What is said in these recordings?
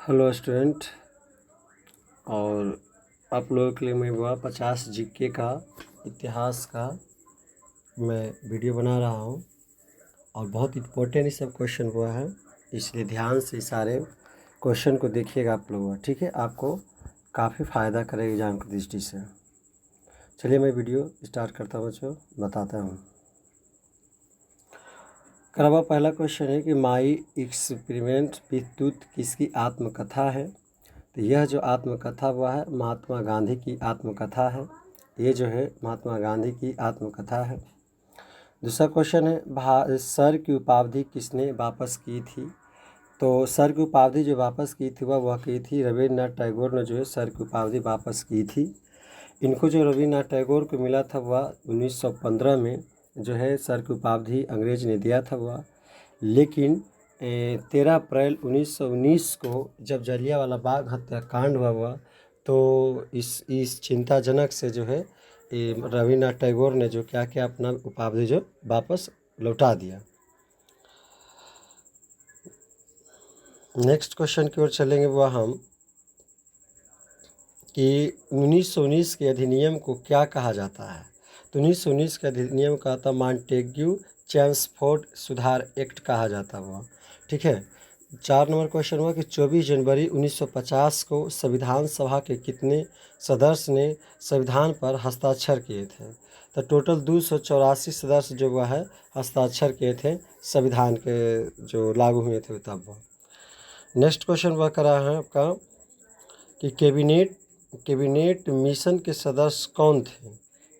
Hello student. और आप लोगों के लिए मैं वह 50 जीके का इतिहास का मैं वीडियो बना रहा हूँ और बहुत इम्पोर्टेंट ये सब क्वेश्चन हुआ है, इसलिए ध्यान से सारे क्वेश्चन को देखिएगा आप लोग। ठीक है, आपको काफ़ी फ़ायदा करेगा एग्जाम की दृष्टि से। चलिए मैं वीडियो स्टार्ट करता हूँ, बच्चों बताता हूँ। करवा पहला क्वेश्चन है कि माई एक्सपेरिमेंट विद्युत किसकी आत्मकथा है। तो यह जो आत्मकथा वह है महात्मा गांधी की आत्मकथा है। ये जो है महात्मा गांधी की आत्मकथा है। दूसरा क्वेश्चन है सर की उपाधि किसने वापस की थी। तो सर की उपाधि जो वापस की थी वह की थी रविन्द्रनाथ टैगोर ने जो है सर की उपाधि वापस की थी। इनको जो रविन्द्रनाथ टैगोर को मिला था वह 1915 में जो है सर की उपाधि अंग्रेज ने दिया था वह। लेकिन 13 अप्रैल 1919 को जब जलियांवाला बाग हत्याकांड हुआ तो इस चिंताजनक से जो है रविन्द्रनाथ टैगोर ने जो क्या किया, अपना उपाधि जो वापस लौटा दिया। नेक्स्ट क्वेश्चन की ओर चलेंगे वह हम कि 1919 के अधिनियम को क्या कहा जाता है। तो 1919 के अधिनियम का था मॉन्टेग्यू चेम्सफोर्ड सुधार एक्ट कहा जाता हुआ। ठीक है। 4 नंबर क्वेश्चन हुआ कि 24 जनवरी 1950 को संविधान सभा के कितने सदस्य ने संविधान पर हस्ताक्षर किए थे। तो टोटल 284 सदस्य जो हुआ है हस्ताक्षर किए थे संविधान के जो लागू हुए थे तब वो। नेक्स्ट क्वेश्चन वह करा है आपका कि कैबिनेट मिशन के सदस्य कौन थे।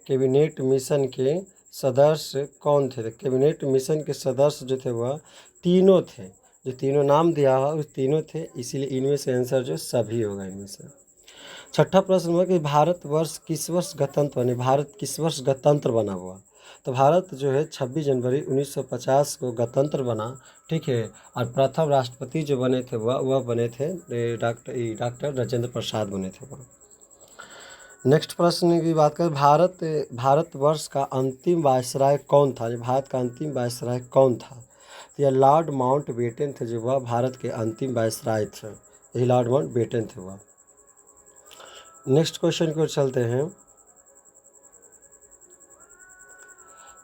कैबिनेट मिशन के सदस्य कौन थे। कैबिनेट मिशन के सदस्य जो थे वह तीनों थे, जो तीनों नाम दिया हुआ उस तीनों थे, इसीलिए इनमें से आंसर जो सभी होगा इनमें से। छठा प्रश्न हुआ कि भारतवर्ष किस वर्ष गणतंत्र बने। भारत किस वर्ष गणतंत्र बना हुआ। तो भारत जो है 26 जनवरी 1950 को गणतंत्र बना। ठीक है। और प्रथम राष्ट्रपति जो बने थे वह बने थे डॉक्टर राजेंद्र प्रसाद बने थे वह। नेक्स्ट प्रश्न की बात करें, भारतवर्ष का अंतिम वायसराय कौन था। भारत का अंतिम वायसराय कौन था। यह लॉर्ड माउंटबेटन थे, जो वह भारत के अंतिम वायसराय थे। यही लॉर्ड माउंटबेटन थे वह। नेक्स्ट क्वेश्चन की ओर चलते हैं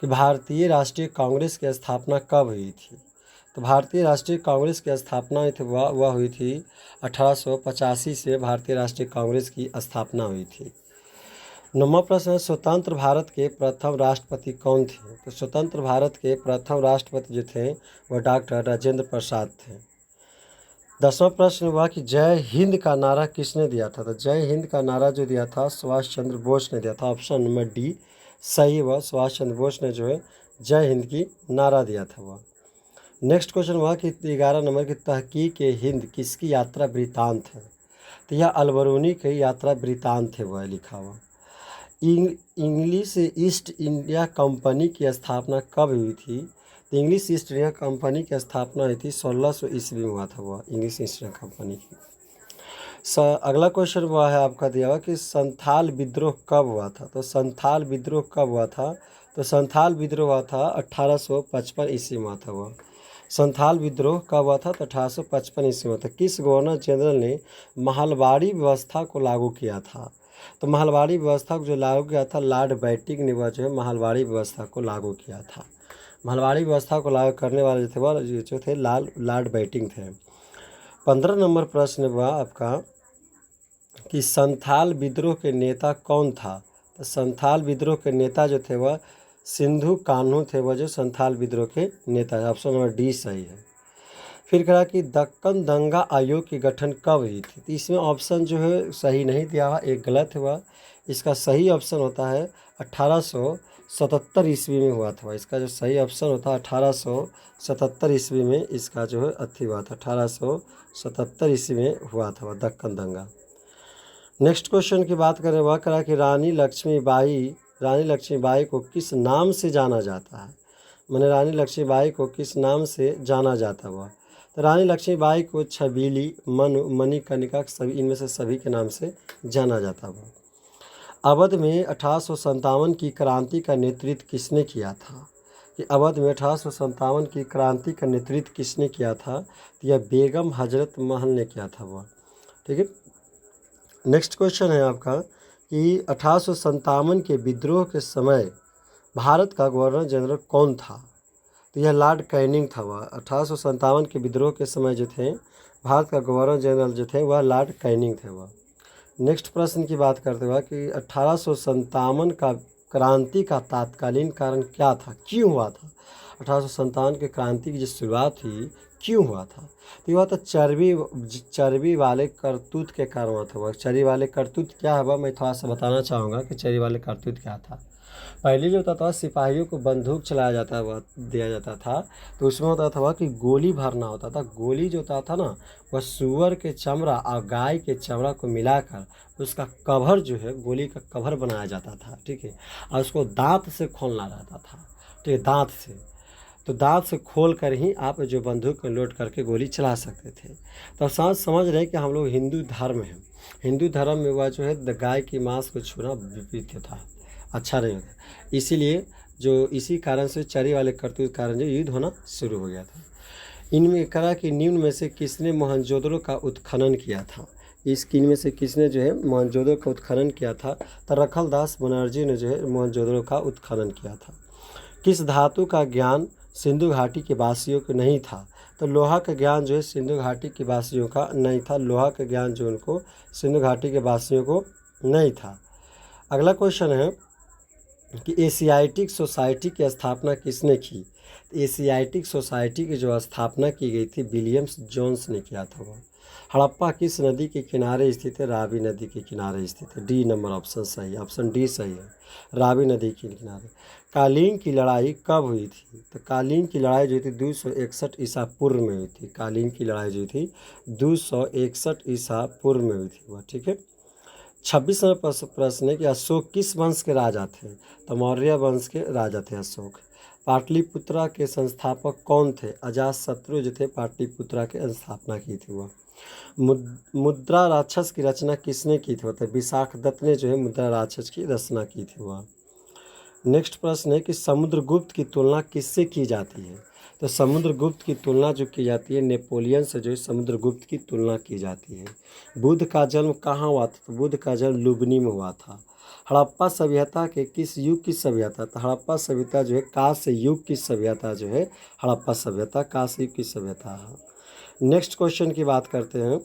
कि भारतीय राष्ट्रीय कांग्रेस की स्थापना कब हुई थी। तो भारतीय राष्ट्रीय कांग्रेस की स्थापना वह हुई थी 1885 से भारतीय राष्ट्रीय कांग्रेस की स्थापना हुई थी। 9वां प्रश्न है, स्वतंत्र भारत के प्रथम राष्ट्रपति कौन थे। तो स्वतंत्र भारत के प्रथम राष्ट्रपति जो थे वह डॉक्टर राजेंद्र प्रसाद थे। 10वां प्रश्न हुआ कि जय हिंद का नारा किसने दिया था। तो जय हिंद का नारा जो दिया था सुभाष चंद्र बोस ने दिया था। ऑप्शन नंबर डी सही हुआ, सुभाष चंद्र बोस ने जो है जय हिंद की नारा दिया था वह। नेक्स्ट क्वेश्चन हुआ कि 11 नंबर की तहकीक हिंद किसकी यात्रा वृत्तांत है। तो यह अलबरूनी की यात्रा वृत्तांत है वह लिखा हुआ। इंग्लिश ईस्ट इंडिया कंपनी की स्थापना कब हुई थी। तो इंग्लिश ईस्ट इंडिया कंपनी की स्थापना हुई थी 1600 ईस्वी में हुआ था वह इंग्लिश ईस्ट इंडिया कंपनी की। अगला क्वेश्चन हुआ है आपका दिया हुआ कि संथाल विद्रोह कब हुआ था। तो संथाल विद्रोह कब हुआ था। तो संथाल विद्रोह हुआ था 1855 ईस्वी में हुआ था वह। संथाल विद्रोह कब हुआ था। तो 1855 ईस्वी में था। किस गवर्नर जनरल ने महलबारी व्यवस्था को लागू किया था। तो महलबारी व्यवस्था को जो लागू किया था लॉर्ड बैटिंग ने वह जो है महलबारी व्यवस्था को लागू किया था। महलबारी व्यवस्था को लागू करने वाले जो थे वह जो थे लॉर्ड बैटिंग थे। 15 नंबर प्रश्न हुआ आपका कि संथाल विद्रोह के नेता कौन था। तो संथाल विद्रोह के नेता जो थे वह सिंधु कान्हू थे, वह जो संथाल विद्रोह के नेता है। ऑप्शन नंबर डी सही है। फिर कहा कि दक्कन दंगा आयोग की गठन कब हुई थी। तो इसमें ऑप्शन जो है सही नहीं दिया हुआ, एक गलत हुआ। इसका सही ऑप्शन होता है 1877 ईस्वी में हुआ था। इसका जो सही ऑप्शन होता है 1877 ईस्वी में इसका जो है हुआ था। 1877 ईस्वी में हुआ था वह दक्कन दंगा। नेक्स्ट क्वेश्चन की बात करें वह करा कि रानी लक्ष्मीबाई को किस नाम से जाना जाता है। मैंने रानी लक्ष्मीबाई को किस नाम से जाना जाता हुआ। तो रानी लक्ष्मीबाई को छबीली, मणिकर्णिका सभी इनमें से सभी के नाम से जाना जाता हुआ। अवध में 1857 की क्रांति का नेतृत्व किसने किया था। कि अवध में 1857 की क्रांति का नेतृत्व किसने किया था? तो यह बेगम हजरत महल ने किया था वह। ठीक है। नेक्स्ट क्वेश्चन है आपका कि 1857 के विद्रोह के समय भारत का गवर्नर जनरल कौन था? तो यह लॉर्ड कैनिंग था वह। 1857 के विद्रोह के समय जो थे भारत का गवर्नर जनरल जो थे वह लॉर्ड कैनिंग थे वह। नेक्स्ट प्रश्न की बात करते हुए कि 1857 का क्रांति का तात्कालीन कारण क्या था, क्यों हुआ था? 1857 के क्रांति की जो शुरुआत हुई क्यों हुआ था? तो ये हुआ था चर्बी वाले करतूत के कारण हुआ था वह। चर्बी वाले करतूत क्या है वह मैं थोड़ा सा बताना चाहूँगा कि चर्बी वाले करतूत क्या था। पहले जो होता था सिपाहियों को बंदूक चलाया जाता हुआ दिया जाता था, तो उसमें होता था वह कि गोली भरना होता था। गोली जो होता था ना वह सूअर के चमड़ा और गाय के चमड़ा को मिलाकर उसका कवर जो है गोली का कवर बनाया जाता था। ठीक है। और उसको दांत से खोलना रहता था। ठीक है, दांत से। तो दांत से खोल कर ही आप जो बंदूक में लोड करके गोली चला सकते थे। तो सांस समझ रहे हैं कि हम लोग हिंदू धर्म हैं। हिंदू धर्म में वह जो है गाय की मांस को छूना विपरीत था, अच्छा नहीं होता। इसीलिए जो इसी कारण से चरी वाले करतूत कारण जो युद्ध होना शुरू हो गया था। इनमें कहा कि निम्न में से किसने मोहनजोदड़ो का उत्खनन किया था? इनमें से किसने जो है मोहनजोदड़ो का उत्खनन किया था? तो रखलदास बनर्जी ने जो है मोहनजोदड़ो का उत्खनन किया था। किस धातु का ज्ञान सिंधु घाटी के वासियों को नहीं था? तो लोहा का ज्ञान जो है सिंधु घाटी के वासियों का नहीं था। लोहा का ज्ञान जो उनको सिंधु घाटी के वासियों को नहीं था। अगला क्वेश्चन है कि एशियाटिक सोसाइटी की स्थापना किसने की? एशियाटिक सोसाइटी की जो स्थापना की गई थी विलियम्स जोन्स ने किया था वह। हड़प्पा किस नदी के किनारे स्थित है? रावी नदी के किनारे स्थित है। डी नंबर ऑप्शन सही है, ऑप्शन डी सही है, रावी नदी के किनारे। कालीन की लड़ाई कब हुई थी? तो कालीन की लड़ाई जो थी 261 ईसा पूर्व में हुई थी। कालीन की लड़ाई जो थी 261 ईसा पूर्व में हुई थी वह। ठीक है। 26वां प्रश्न है कि अशोक किस वंश के राजा थे? तो मौर्य वंश के राजा थे अशोक। पाटलिपुत्रा के संस्थापक कौन थे? अजातशत्रु जो थे पाटलिपुत्रा के स्थापना की थी वह। मुद्रा राक्षस की रचना किसने की थी? तो विशाखदत्त ने जो है मुद्रा राक्षस की रचना की थी वह। नेक्स्ट प्रश्न है कि समुद्रगुप्त की तुलना किससे की जाती है? तो समुद्रगुप्त की तुलना जो की जाती है नेपोलियन से जो है समुद्रगुप्त की तुलना की जाती है। बुद्ध का जन्म कहाँ हुआ था? तो बुद्ध का जन्म लुबनी में हुआ था। हड़प्पा सभ्यता के किस युग की सभ्यता? तो हड़प्पा सभ्यता जो है कांस्य युग की सभ्यता जो है हड़प्पा सभ्यता कांस्य युग की सभ्यता है। नेक्स्ट क्वेश्चन की बात करते हैं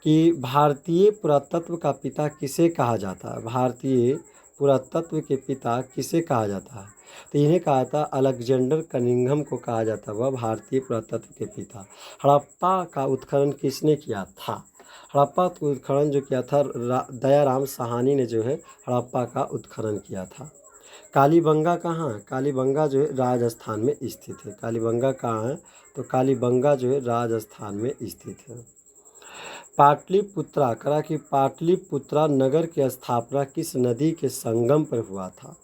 कि भारतीय पुरातत्व का पिता किसे कहा जाता है? भारतीय पुरातत्व के पिता किसे कहा जाता है? तो इन्हें कहा था अलेक्जेंडर कनिंघम को कहा जाता है वह भारतीय पुरातत्व के पिता। हड़प्पा का उत्खनन किसने किया था? हड़प्पा का उत्खनन जो किया था दयाराम साहनी ने जो है हड़प्पा का उत्खनन किया था। कालीबंगा कहाँ है? कालीबंगा जो है राजस्थान में स्थित है। कालीबंगा कहाँ है? तो कालीबंगा जो है राजस्थान में स्थित है। पाटलिपुत्रा करा कि पाटलिपुत्रा नगर की स्थापना किस नदी के संगम पर हुआ था?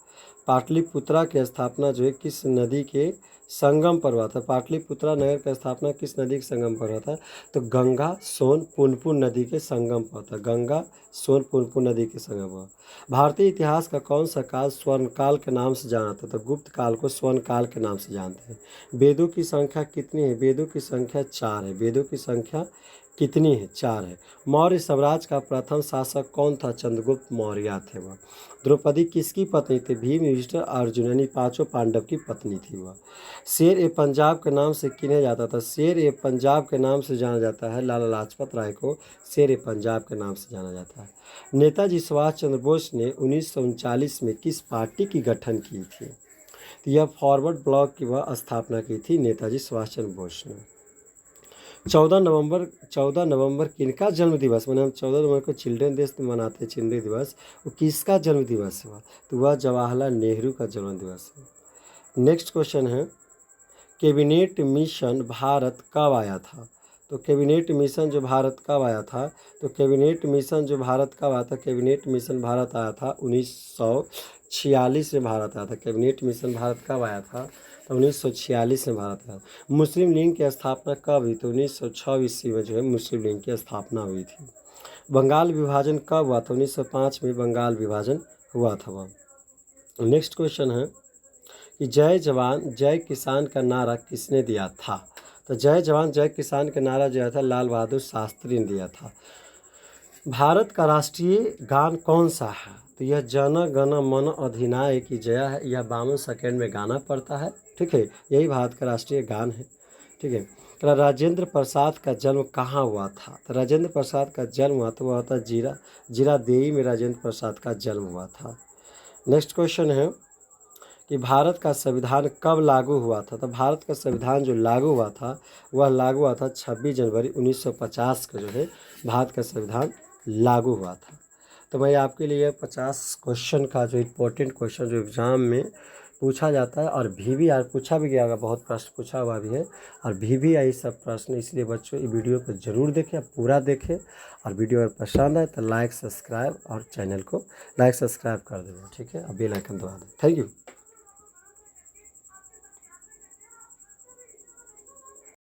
पाटलिपुत्रा की स्थापना जो है किस नदी के संगम पर हुआ था? पाटलिपुत्रा नगर की स्थापना किस नदी के संगम पर हुआ था? तो गंगा सोन पुनपुन नदी के संगम पर था। गंगा सोन पुनपुन नदी के संगम पर। भारतीय इतिहास का कौन सा काल स्वर्णकाल के नाम से जाना था? तो गुप्त काल को स्वर्णकाल के नाम से जानते हैं। वेदों की संख्या कितनी है? वेदों की संख्या 4 है। वेदों की संख्या कितनी है? 4 है। मौर्य साम्राज्य का प्रथम शासक कौन था? चंद्रगुप्त मौर्य थे वह। द्रौपदी किसकी पत्नी थी? भीम युधिष्ठिर अर्जुन यानी पांचों पांडव की पत्नी थी वह। शेर ए पंजाब के नाम से किन्हें जाता था? शेर ए पंजाब के नाम से जाना जाता है लाला लाजपत राय को शेर ए पंजाब के नाम से जाना जाता है। नेताजी सुभाष चंद्र बोस ने 1939 में किस पार्टी की गठन की थी? तो यह फॉरवर्ड ब्लॉक की वह स्थापना की थी नेताजी सुभाष चंद्र बोस ने। 14 नवंबर किनका जन्म दिवस? मैंने हम 14 नवंबर को चिल्ड्रन डे मनाते हैं, चिल्ड्रन दिवस। वो किसका जन्म दिवस हुआ? तो वह जवाहरलाल नेहरू का जन्म दिवस है। नेक्स्ट क्वेश्चन है कैबिनेट मिशन भारत कब आया था? तो कैबिनेट मिशन जो भारत कब आया था? तो कैबिनेट मिशन जो भारत कब आया था? कैबिनेट मिशन भारत आया था 1946 में भारत आया था। कैबिनेट मिशन भारत कब आया था? तो 1946 में भारत आया। मुस्लिम लीग की स्थापना कब हुई? तो 1906 ईस्वी में जो है मुस्लिम लीग की स्थापना हुई थी। बंगाल विभाजन कब हुआ था? 1905 में बंगाल विभाजन हुआ था वह। नेक्स्ट क्वेश्चन है कि जय जवान जय किसान का नारा किसने दिया था? तो जय जवान जय किसान का नारा जो था लाल बहादुर शास्त्री ने दिया था। भारत का राष्ट्रीय गान कौन सा है? तो यह जन गण मन अधिनायक जया है। यह 52 सेकेंड में गाना पड़ता है। ठीक है, यही भारत का राष्ट्रीय गान है। ठीक है। तो राजेंद्र प्रसाद का जन्म कहाँ हुआ था? तो राजेंद्र प्रसाद का जन्म हुआ तो वह था जीरादेई में राजेंद्र प्रसाद का जन्म हुआ था। नेक्स्ट क्वेश्चन है कि भारत का संविधान कब लागू हुआ था? तो भारत का संविधान जो लागू हुआ था वह लागू हुआ था 26 जनवरी 1950 का जो है भारत का संविधान लागू हुआ था। तो मैं आपके लिए 50 क्वेश्चन का जो इम्पोर्टेंट क्वेश्चन जो एग्ज़ाम में पूछा जाता है और VVR पूछा भी गया होगा, बहुत प्रश्न पूछा हुआ भी है और VVR सब प्रश्न। इसलिए बच्चों ये वीडियो को ज़रूर देखें, पूरा देखें और वीडियो अगर पसंद आए तो लाइक सब्सक्राइब और चैनल को लाइक सब्सक्राइब कर देना। ठीक है, अब बेल आइकन दबा दें। Thank you.